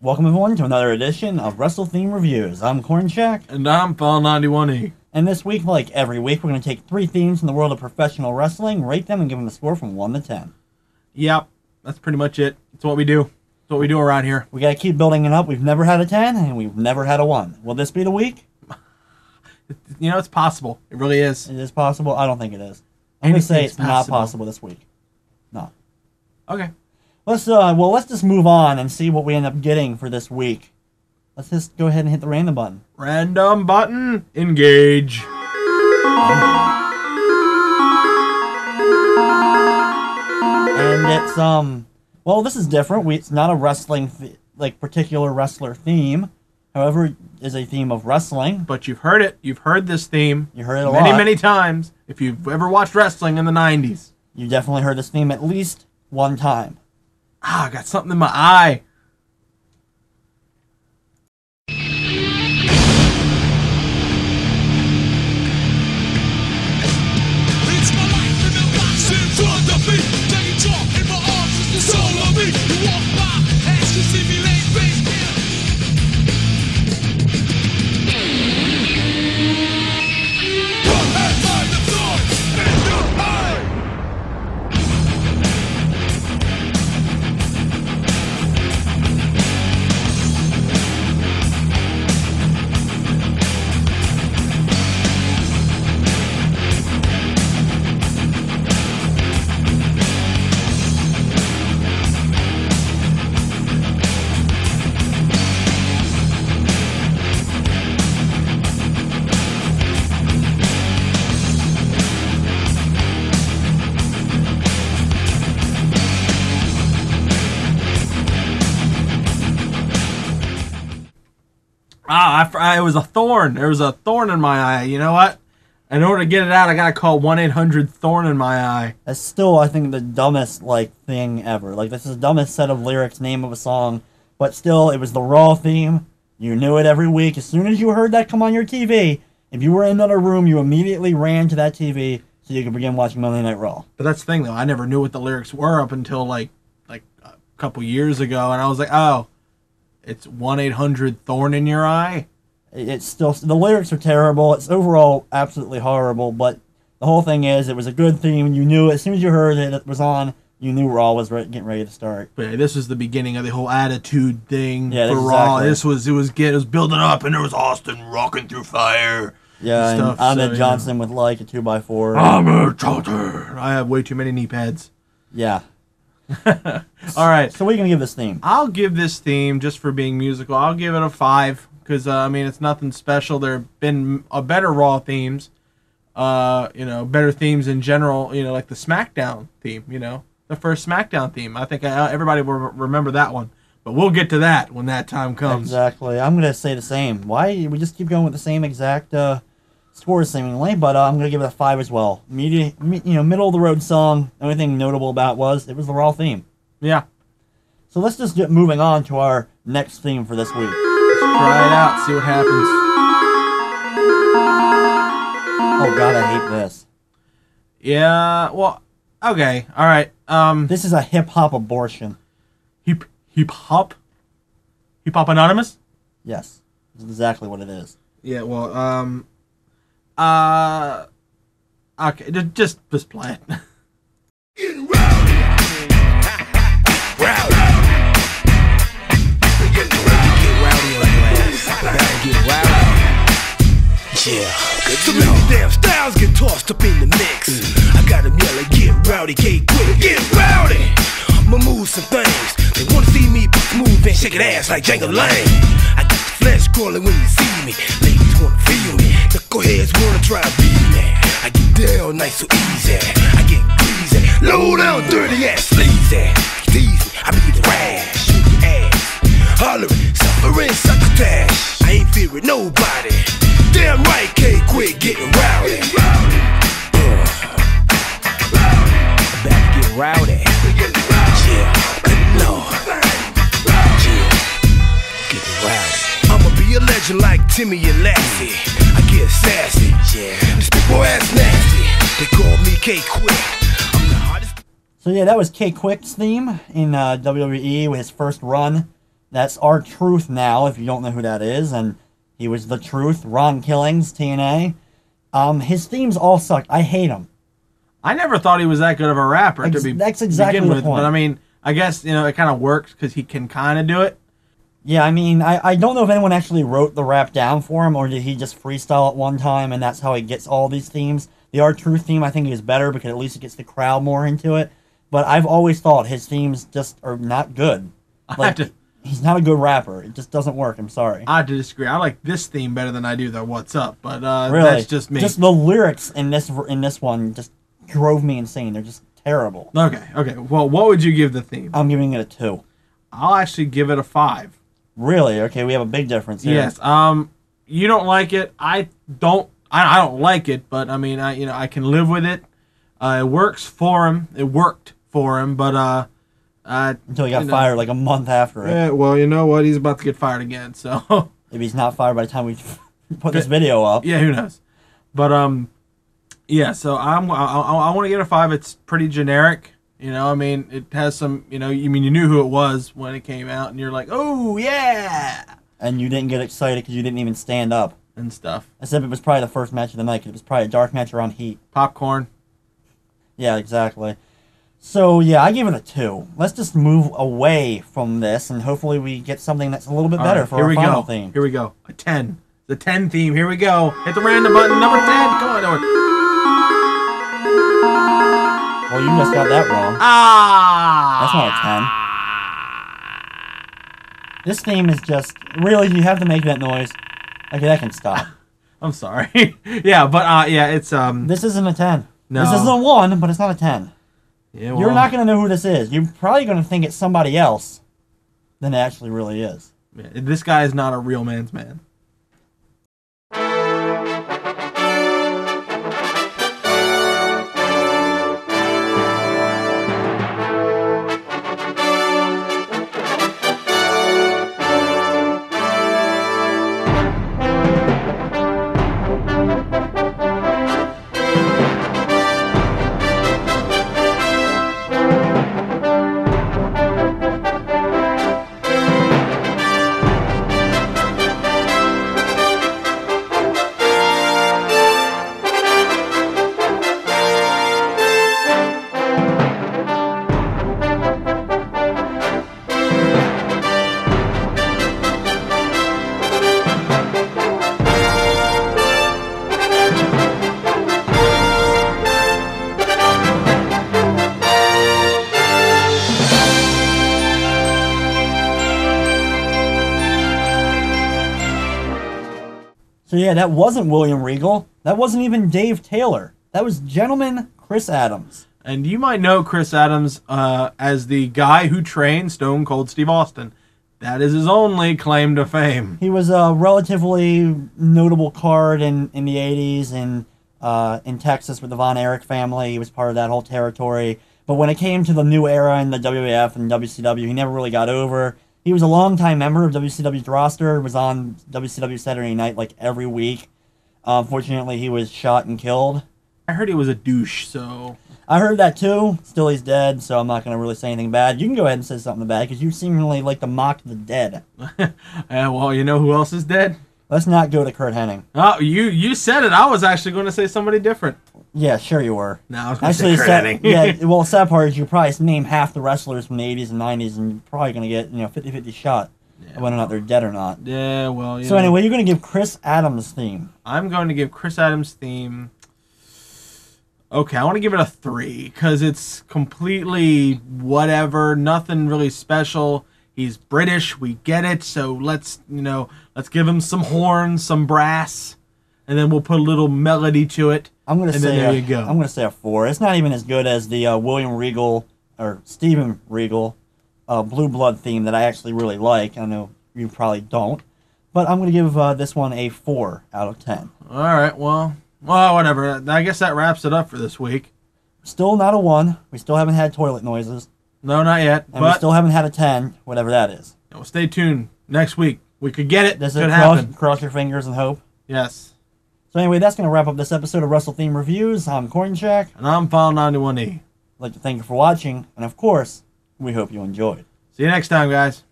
Welcome everyone to another edition of Wrestle Theme Reviews. I'm Cornshaq. And I'm File91e. And this week, like every week, we're going to take 3 themes from the world of professional wrestling, rate them, and give them a score from 1 to 10. Yep, that's pretty much it. That's what we do. That's what we do around here. We got to keep building it up. We've never had a 10, and we've never had a 1. Will this be the week? You know, it's possible. It really is. It is possible? I don't think it is. I'm going to say it's not possible this week. No. Okay. Let's just move on and see what we end up getting for this week. Let's just go ahead and hit the random button. Random button. Engage. And it's, well, this is different. It's not a wrestling, particular wrestler theme. However, it is a theme of wrestling. But you've heard it. You've heard this theme. You heard it a lot. Many times. If you've ever watched wrestling in the 90s. You definitely heard this theme at least one time. Ah, I got something in my eye. It's my life and the box in front of me. Taking talk in my arms is the soul of me. You walk by, ask to see me lay face down. Come and find the thorn in your eye. It was a thorn. There was a thorn in my eye. You know what? In order to get it out, I gotta call 1-800-THORN in my eye. That's still, I think, the dumbest, thing ever. This is the dumbest set of lyrics, name of a song. But still, it was the Raw theme. You knew it every week. As soon as you heard that come on your TV, if you were in another room, you immediately ran to that TV so you could begin watching Monday Night Raw. But that's the thing, though. I never knew what the lyrics were up until, like a couple years ago. And I was like, oh, it's 1-800-THORN in your eye? It's still, the lyrics are terrible. It's overall absolutely horrible, but the whole thing is, it was a good theme. You knew as soon as you heard it was on, you knew Raw was getting ready to start. But yeah, this was the beginning of the whole attitude thing for Raw. Exactly. It was building up, and there was Austin rocking through fire. Yeah, and Ahmed Johnson with a 2x4. Ahmed Johnson. I have way too many knee pads. Yeah. All right. So what are you gonna give this theme? I'll give this theme, just for being musical, I'll give it a 5. Because, it's nothing special. There have been better Raw themes. Better themes in general, like the SmackDown theme, the first SmackDown theme. I think everybody will remember that one. But we'll get to that when that time comes. Exactly. I'm going to say the same. Why? We just keep going with the same exact scores seemingly, but I'm going to give it a 5 as well. Middle of the road song. The only thing notable about it was the Raw theme. Yeah. So let's just get moving on to our next theme for this week. Try it out, see what happens. Oh god, I hate this. Yeah, well, okay, alright. This is a hip-hop abortion. Hip-hop? Hip-hop Anonymous? Yes, that's exactly what it is. Yeah, well, okay, just play it. Getting rowdy. Rowdy. Yeah, so many damn styles get tossed up in the mix. I got them yelling, get rowdy, K-Kwik, get rowdy. I'ma move some things. They wanna see me move and shake it ass like Django Lane. I get the flesh crawling when you see me. Ladies wanna feel me. Knuckleheads wanna try to be me. I get down nice so easy. I get greasy. Low down, dirty ass, sleazy. Easy, I be the rash. Shoot your ass. Hollering, suffering, succotash. I ain't fearing nobody. Damn right, K-Kwik getting rowdy. About to get rowdy. Yeah, no. Yeah, getting rowdy. I'ma be a legend like Timmy and Lassie. I get sassy. Yeah, this big boy ass nasty. They call me K-Kwik. I'm the hottest. So yeah, that was K-Kwik's theme in WWE with his first run. That's R-Truth now, if you don't know who that is, and he was the Truth. Ron Killings, TNA. His themes all sucked. I hate them. I never thought he was that good of a rapper That's exactly the point. But I mean, I guess, it kind of works because he can kind of do it. Yeah, I mean, I don't know if anyone actually wrote the rap down for him, or did he just freestyle it one time, and that's how he gets all these themes. The R-Truth theme, I think, is better because at least it gets the crowd more into it. But I've always thought his themes just are not good. Like, he's not a good rapper. It just doesn't work. I'm sorry. I have to disagree. I like this theme better than I do the What's Up, but really? That's just me. Just the lyrics in this one just drove me insane. They're just terrible. Okay. Well, what would you give the theme? I'm giving it a 2. I'll actually give it a 5. Really? Okay, we have a big difference here. Yes. You don't like it. I don't like it, but I mean, I can live with it. It works for him. It worked for him, but until he got fired like a month after it. Yeah. Well, you know what? He's about to get fired again. So maybe he's not fired by the time we put this video up. Yeah. Who knows? But yeah. So I want to give it a 5. It's pretty generic. I mean, it has some, you knew who it was when it came out, and you're like, oh, yeah! And you didn't get excited because you didn't even stand up. And stuff. Except it was probably the first match of the night, because it was probably a dark match around Heat. Popcorn. Yeah, exactly. So, yeah, I give it a 2. Let's just move away from this, and hopefully we get something that's a little bit better for our final theme. Here we go. A 10. The 10 theme. Here we go. Hit the random button. Number 10. Come on, Edward. Well, you just got that wrong. That's not a 10. This theme is just... Really, you have to make that noise? Okay, that can stop. I'm sorry. Yeah, but, yeah, it's... This isn't a 10. No. This isn't a 1, but it's not a 10. Yeah, well, you're not going to know who this is. You're probably going to think it's somebody else than it actually really is. Yeah, this guy is not a real man's man. So yeah, that wasn't William Regal. That wasn't even Dave Taylor. That was Gentleman Chris Adams. And you might know Chris Adams as the guy who trained Stone Cold Steve Austin. That is his only claim to fame. He was a relatively notable card in the 80s in Texas with the Von Erich family. He was part of that whole territory. But when it came to the new era in the WWF and WCW, he never really got over. He was a longtime member of WCW's roster, was on WCW Saturday Night like every week. Unfortunately, he was shot and killed. I heard he was a douche, so... I heard that too. Still, he's dead, so I'm not going to really say anything bad. You can go ahead and say something bad, because you seemingly like to mock the dead. Well, you know who else is dead? Let's not go to Kurt Hennig. Oh, you said it. I was actually going to say somebody different. Yeah, sure you were. No, I was going to say Kurt Hennig. Yeah, well, the sad part is you probably name half the wrestlers from the 80s and 90s, and you're probably going to get 50-50 shot of whether or not they're dead or not. Yeah, well, So anyway, you're going to give Chris Adams' theme. I'm going to give Chris Adams' theme... Okay, I want to give it a 3, because it's completely whatever, nothing really special. He's British, we get it, so let's give him some horns, some brass, and then we'll put a little melody to it. I'm going to say there you go. I'm going to say a 4. It's not even as good as the William Regal, or Steven Regal, Blue Blood theme that I actually really like. I know you probably don't, but I'm going to give this one a 4 out of 10. All right, well, whatever. I guess that wraps it up for this week. Still not a 1. We still haven't had toilet noises. No, not yet. And we still haven't had a 10, whatever that is. Well, stay tuned. Next week, we could get it. This could happen. Cross your fingers and hope. Yes. So anyway, that's going to wrap up this episode of Wrestle Theme Reviews. I'm Cornshaq. And I'm File91e. I'd like to thank you for watching. And of course, we hope you enjoyed. See you next time, guys.